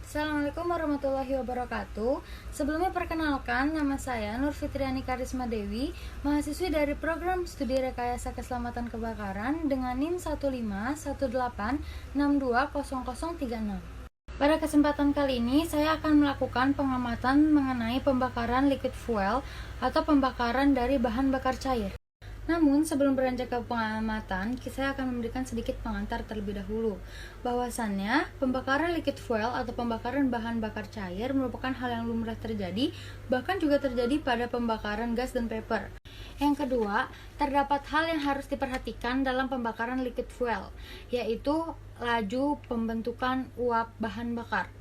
Assalamualaikum warahmatullahi wabarakatuh. Sebelumnya perkenalkan, nama saya Nur Fitriani Karisma Dewi, mahasiswi dari program studi rekayasa keselamatan kebakaran dengan NIM 15186200036. Pada kesempatan kali ini, saya akan melakukan pengamatan mengenai pembakaran liquid fuel atau pembakaran dari bahan bakar cair. Namun, sebelum beranjak ke pengamatan, saya akan memberikan sedikit pengantar terlebih dahulu. Bahwasannya, pembakaran liquid fuel atau pembakaran bahan bakar cair merupakan hal yang lumrah terjadi, bahkan juga terjadi pada pembakaran gas dan paper. Yang kedua, terdapat hal yang harus diperhatikan dalam pembakaran liquid fuel, yaitu laju pembentukan uap bahan bakar.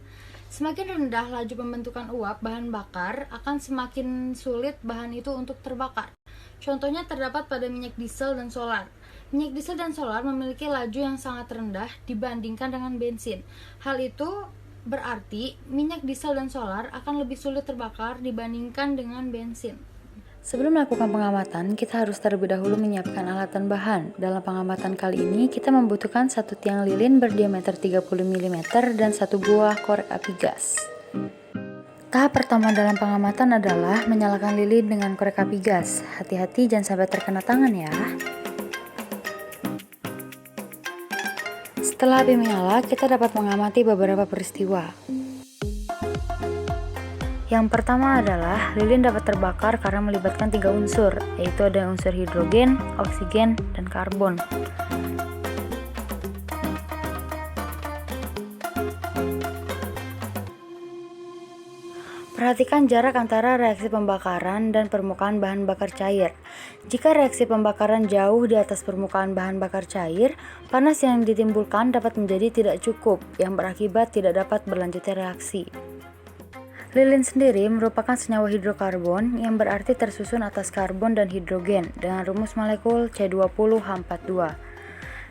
Semakin rendah laju pembentukan uap bahan bakar, akan semakin sulit bahan itu untuk terbakar. Contohnya terdapat pada minyak diesel dan solar. Minyak diesel dan solar memiliki laju yang sangat rendah dibandingkan dengan bensin. Hal itu berarti minyak diesel dan solar akan lebih sulit terbakar dibandingkan dengan bensin. Sebelum melakukan pengamatan, kita harus terlebih dahulu menyiapkan alat dan bahan. Dalam pengamatan kali ini, kita membutuhkan satu tiang lilin berdiameter 30 mm dan satu buah korek api gas. Tahap pertama dalam pengamatan adalah menyalakan lilin dengan korek api gas. Hati-hati jangan sampai terkena tangan ya. Setelah api menyala, kita dapat mengamati beberapa peristiwa. Yang pertama adalah lilin dapat terbakar karena melibatkan 3 unsur, yaitu ada unsur hidrogen, oksigen, dan karbon. Perhatikan jarak antara reaksi pembakaran dan permukaan bahan bakar cair. Jika reaksi pembakaran jauh di atas permukaan bahan bakar cair, panas yang ditimbulkan dapat menjadi tidak cukup, yang berakibat tidak dapat berlanjutnya reaksi. Lilin sendiri merupakan senyawa hidrokarbon yang berarti tersusun atas karbon dan hidrogen dengan rumus molekul C20H42.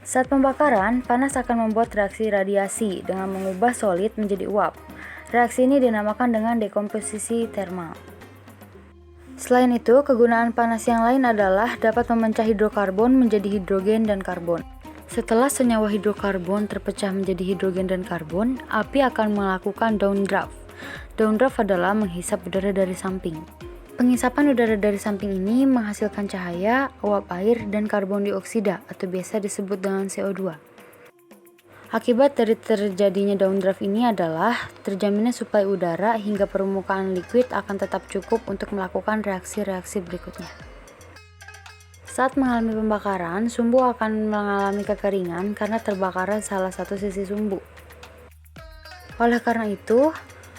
Saat pembakaran, panas akan membuat reaksi radiasi dengan mengubah solid menjadi uap. Reaksi ini dinamakan dengan dekomposisi termal. Selain itu, kegunaan panas yang lain adalah dapat memecah hidrokarbon menjadi hidrogen dan karbon. Setelah senyawa hidrokarbon terpecah menjadi hidrogen dan karbon, api akan melakukan downdraft. Downdraft adalah menghisap udara dari samping. Pengisapan udara dari samping ini menghasilkan cahaya, uap air, dan karbon dioksida atau biasa disebut dengan CO2. Akibat dari terjadinya downdraft ini adalah terjaminnya suplai udara hingga permukaan liquid akan tetap cukup untuk melakukan reaksi-reaksi berikutnya. Saat mengalami pembakaran, sumbu akan mengalami kekeringan karena terbakaran salah satu sisi sumbu. Oleh karena itu,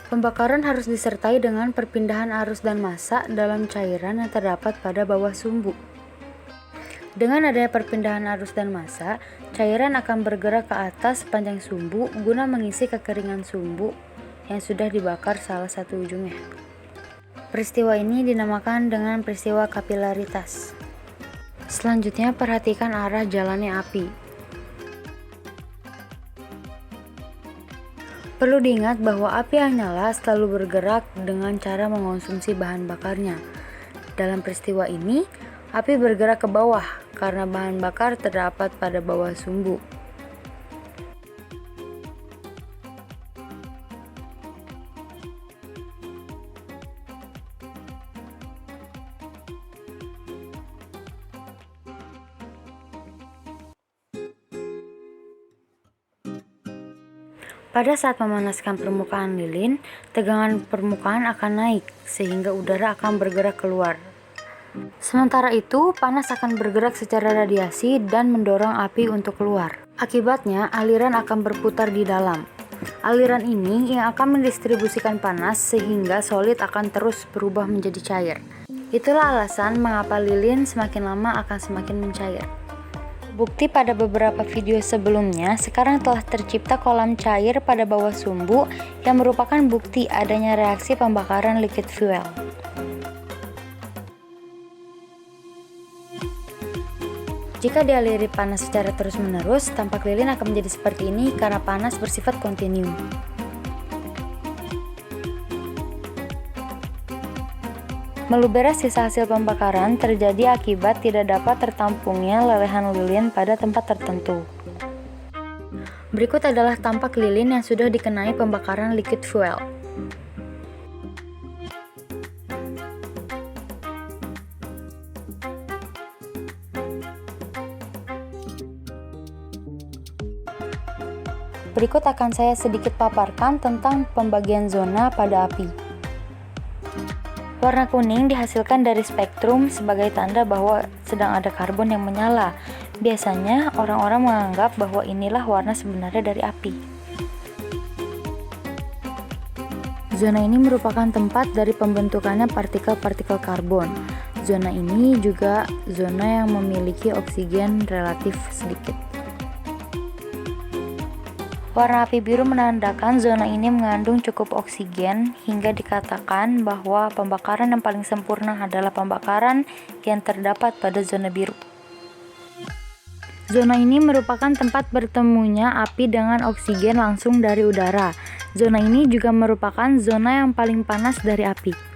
pembakaran harus disertai dengan perpindahan arus dan massa dalam cairan yang terdapat pada bawah sumbu. Dengan adanya perpindahan arus dan massa, cairan akan bergerak ke atas sepanjang sumbu guna mengisi kekeringan sumbu yang sudah dibakar salah satu ujungnya. Peristiwa ini dinamakan dengan peristiwa kapilaritas. Selanjutnya, perhatikan arah jalannya api. Perlu diingat bahwa api yang nyala selalu bergerak dengan cara mengonsumsi bahan bakarnya. Dalam peristiwa ini, api bergerak ke bawah karena bahan bakar terdapat pada bawah sumbu. Pada saat memanaskan permukaan lilin, tegangan permukaan akan naik sehingga udara akan bergerak keluar. Sementara itu, panas akan bergerak secara radiasi dan mendorong api untuk keluar. Akibatnya, aliran akan berputar di dalam. Aliran ini yang akan mendistribusikan panas sehingga solid akan terus berubah menjadi cair. Itulah alasan mengapa lilin semakin lama akan semakin mencair. Bukti pada beberapa video sebelumnya, sekarang telah tercipta kolam cair pada bawah sumbu yang merupakan bukti adanya reaksi pembakaran liquid fuel. Jika dialiri panas secara terus-menerus, tampak lilin akan menjadi seperti ini karena panas bersifat kontinu. Melubernya sisa hasil pembakaran terjadi akibat tidak dapat tertampungnya lelehan lilin pada tempat tertentu. Berikut adalah tampak lilin yang sudah dikenai pembakaran liquid fuel. Berikut akan saya sedikit paparkan tentang pembagian zona pada api. Warna kuning dihasilkan dari spektrum sebagai tanda bahwa sedang ada karbon yang menyala. Biasanya orang-orang menganggap bahwa inilah warna sebenarnya dari api. Zona ini merupakan tempat dari pembentukannya partikel-partikel karbon. Zona ini juga zona yang memiliki oksigen relatif sedikit. Warna api biru menandakan zona ini mengandung cukup oksigen hingga dikatakan bahwa pembakaran yang paling sempurna adalah pembakaran yang terdapat pada zona biru. Zona ini merupakan tempat bertemunya api dengan oksigen langsung dari udara. Zona ini juga merupakan zona yang paling panas dari api.